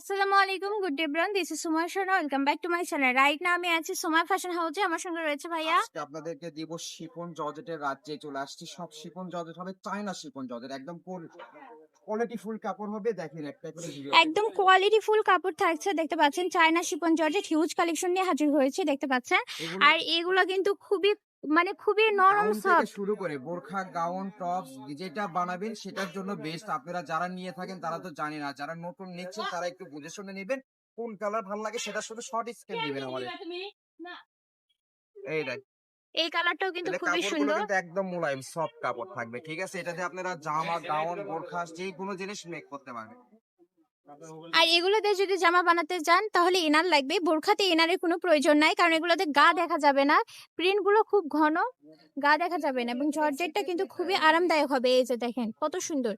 আসসালামু আলাইকুম, good day everyone. This is Suma Sharma. Welcome back to my channel. Right now আমি আছি সুমা ফ্যাশন হাউসে। আমার সঙ্গে রয়েছে ভাইয়া। আজকে আপনাদেরকে দিব শিফন জর্জেটের রাজ্যে চলে আসছি। সব শিফন জর্জেট হবে, চায়না শিফন জর্জেট, একদম কোয়ালিটি ফুল কাপড় হবে। দেখেন একটা করে ভিডিও একদম কোয়ালিটি ফুল কাপড় থাকছে, দেখতে পাচ্ছেন। China chiffon georgette huge collection নিয়ে হাজির হয়েছে, দেখতে পাচ্ছেন। এগুলো আর এগুলো কিন্তু খুবই নরম গাউন থেকে সফট। শুরু করে বোরখা, গাউন, টপস যেটা বানাবেন সেটার জন্য বেস্ট। আপনারা যারা নিয়ে থাকেন তারা তো জানেন না, যারা নতুন নিচ্ছেন তারা একটু বুঝে শুনে নেবেন। কোন কালার ভালো লাগে সেটা শুধু শর্ট স্ক্রিন দিবেন আমাদের। এই দেখ, এই কালারটাও কিন্তু তাহলে খুবই কাপড়গুলো সুন্দর। কিন্তু একদম মোলায়েম সফট কাপড় থাকবে, ঠিক আছে? এটাতে আপনারা জামা, গাউন, বোরখা যে কোনো জিনিস মেক করতে পারবেন। আর এগুলোতে যদি জামা বানাতে যান তাহলে ইনার লাগবে। বোরখাতে ইনারের কোনো প্রয়োজন নাই, কারণ এগুলোতে গা দেখা যাবে না। প্রিন্ট গুলো খুব ঘন, গা দেখা যাবে না, এবং জর্জেটটা কিন্তু খুবই আরামদায়ক হবে। এই যে দেখেন কত সুন্দর।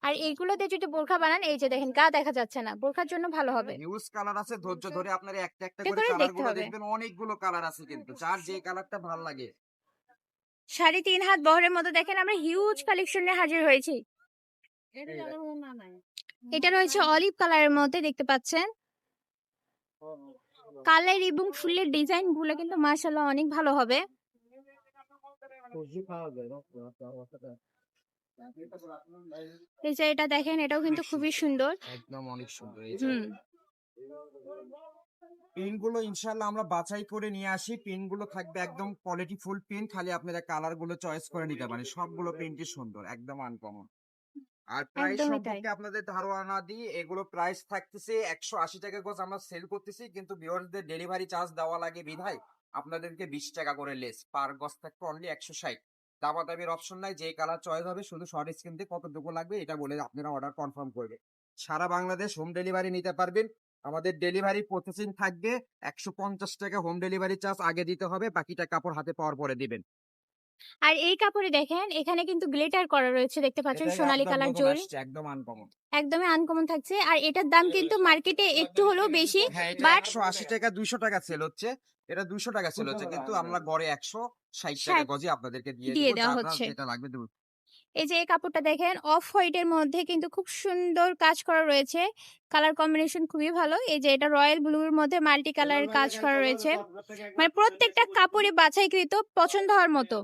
আর এইগুলোতে যদি বোরখা বানান, এই যে দেখেন গা দেখা যাচ্ছে না, বোরখার জন্য ভালো হবে। হিউজ কালার আছে, ধৈর্য ধরে আপনারা একটা একটা এটা করে করে কালার দেখতে গুলো হবে। দেখবেন। অনেকগুলো কালার আছে, কিন্তু যার যে কালারটা ভালো লাগে। 3.5 হাত বহরের মধ্যে দেখেন আমরা হিউজ কালেকশন নিয়ে হাজির হয়েছি। এটা রয়েছে অলিভ কালারের মধ্যে, দেখতে পাচ্ছেন। কালার এবং ফুলের ডিজাইন গুলো কিন্তু মাশাআল্লাহ অনেক ভালো হবে। এই যে এটা দেখেন, এটাও কিন্তু খুবই সুন্দর। একদম অনেক সুন্দর। এই যে হুম। পিন গুলো ইনশাআল্লাহ আমরা বাছাই করে নিয়ে আসি। পিন গুলো থাকবে একদম কোয়ালিটি ফুল পিন, খালি আপনারা কালার গুলো চয়েস করে নিতে পারেন। সবগুলো প্রিন্টই সুন্দর, একদম আনকমন। আর প্রাইস একদমই তাই। সম্পর্কে আপনাদের ধারণা দিই, এগুলো প্রাইস থাকতেছে 180 টাকা গজ আমরা সেল করতেছি, কিন্তু ভিউয়ারদের ডেলিভারি চার্জ দেওয়া লাগে বিধায় আপনাদেরকে 20 টাকা করে লেস। পার গজ থাকবে অনলি 160। দামাদামির অপশন নাই, যে কালার চয়েস হবে শুধু শর্ট স্ক্রিন দিয়ে কতটুকু লাগবে এটা বলে আপনারা অর্ডার কনফার্ম করবে। সারা বাংলাদেশ হোম ডেলিভারি নিতে পারবেন। আমাদের ডেলিভারি প্রসেসিং থাকবে 150 টাকা হোম ডেলিভারি চার্জ আগে দিতে হবে, বাকিটা কাপড় হাতে পাওয়ার পরে দিবেন। আর এই কাপড়ে দেখেন এখানে কিন্তু গ্লিটার করা রয়েছে, দেখতে পাচ্ছেন, এটা সোনালী একদম কালার নতুন জরি। আসছে, একদম আনকমন। একদমই আনকমন থাকছে। আর এটার দাম কিন্তু মার্কেটে একটু হলেও বেশি, হ্যাঁ, এটা বাট 180 টাকা 200 টাকা সেল হচ্ছে। এটা 200 টাকা সেল হচ্ছে, কিন্তু আমরা গড়ে 160 টাকা 60 গজে আপনাদেরকে দিয়ে দিব। দিয়ে দেওয়া আপনার হচ্ছে। যেটা লাগবে দেব। এই যে এই কাপড়টা দেখেন, অফ হোয়াইটের মধ্যে কিন্তু খুব সুন্দর কাজ করা রয়েছে। কালার কম্বিনেশন খুবই ভালো। এই যে এটা রয়্যাল ব্লুর মধ্যে মাল্টি কালারের কাজ করা রয়েছে, মানে প্রত্যেকটা কাপড়ে বাছাইকৃত, পছন্দ হওয়ার মতো।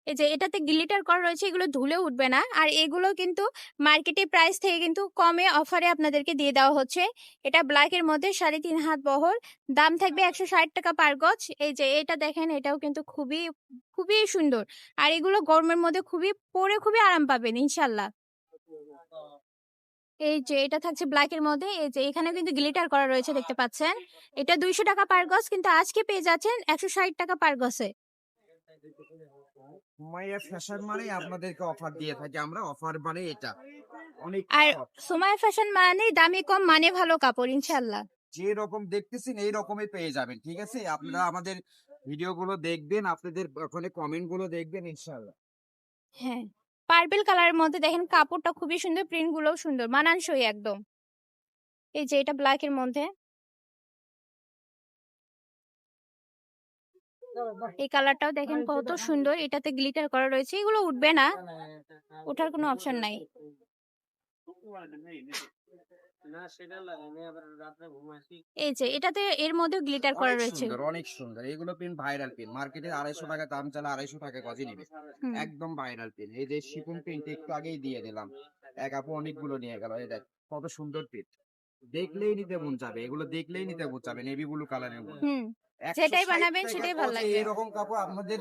এই যে এটাতে গ্লিটার করা রয়েছে, এগুলো ধুলে উঠবে না। আর এগুলো কিন্তু মার্কেটে প্রাইস থেকে কিন্তু কমে অফারে আপনাদেরকে দিয়ে দেওয়া হচ্ছে। এটা ব্ল্যাক এর মধ্যে 3.5 হাত বহর, দাম থাকবে 160 টাকা পার গজ। এই যে এটা দেখেন, এটাও কিন্তু খুবই খুবই সুন্দর। আর এগুলো গরমের মধ্যে খুবই আরাম পাবেন ইনশাল্লাহ। এই যে এটা থাকছে ব্ল্যাক এর মধ্যে। এই যে এখানে কিন্তু গ্লিটার করা রয়েছে, দেখতে পাচ্ছেন। এটা 200 টাকা পার গজ, কিন্তু আজকে পেয়ে যাচ্ছেন 160 টাকা পার গজে। মাইয়া ফ্যাশন মানে আপনাদেরকে অফার দিয়ে থাকি আমরা। অফার মানে এটা অনেক আর soft। সময় ফ্যাশন মানে দামি কম, মানে ভালো কাপড় ইনশাল্লাহ। যে রকম দেখতেছেন এই রকমই পেয়ে যাবেন, ঠিক আছে? আপনারা আমাদের ভিডিও গুলো দেখবেন, আপনাদের ওখানে কমেন্ট গুলো দেখবেন ইনশাআল্লাহ। হ্যাঁ, পার্পল কালারের মধ্যে দেখেন কাপড়টা খুবই সুন্দর, প্রিন্ট গুলোও সুন্দর, মানানসই একদম। এই যে এটা ব্ল্যাক এর মধ্যে, এই কালারটাও দেখেন কত সুন্দর। এটাতে গ্লিটার করা রয়েছে, এগুলো উঠবে না, ওঠার কোনো অপশন নাই। এই যে এটাতে এর মধ্যে গ্লিটার করা অনেক রয়েছে। সুন্দর, অনেক সুন্দর। এগুলো পিন ভাইরাল পিন, মার্কেটে 250 টাকা দাম চালা, 250 টাকা গজে নিবে। হুম। একদম ভাইরাল পিন। এই যে শিপন পিনটা একটু আগেই দিয়ে দিলাম, এক আপু অনেকগুলো নিয়ে গেল। এই দেখ কত সুন্দর পিন, দেখলেই নিতে মন যাবে। এগুলো দেখলেই নিতে মন যাবে, নেভি ব্লু কালারের মধ্যে। হুম, যেটাই 160 বানাবেন টাকা সেটাই ভালো গজে লাগবে। এরকম কাপড় আপনাদের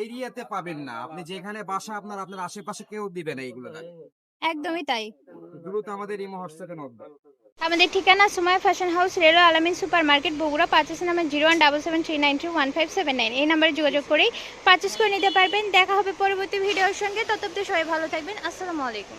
এরিয়াতে পাবেন না। আপনি যেখানে বাসা আপনার, আপনার আশেপাশে কেউ দিবে না এইগুলো না। একদমই তাই। দ্রুত আমাদের ইমো হোয়াটসঅ্যাপে নক দেন। আমাদের ঠিকানা সুমাইয়া ফ্যাশন হাউস, রেলওয়ে আলামিন super market, Bogura. Purchase number 0177393157 এই নাম্বারে যোগাযোগ করেই পার্চেস করে নিতে পারবেন। দেখা হবে পরবর্তী ভিডিওর সঙ্গে। ততক্ষণ সবাই ভালো থাকবেন। আসসালামু আলাইকুম।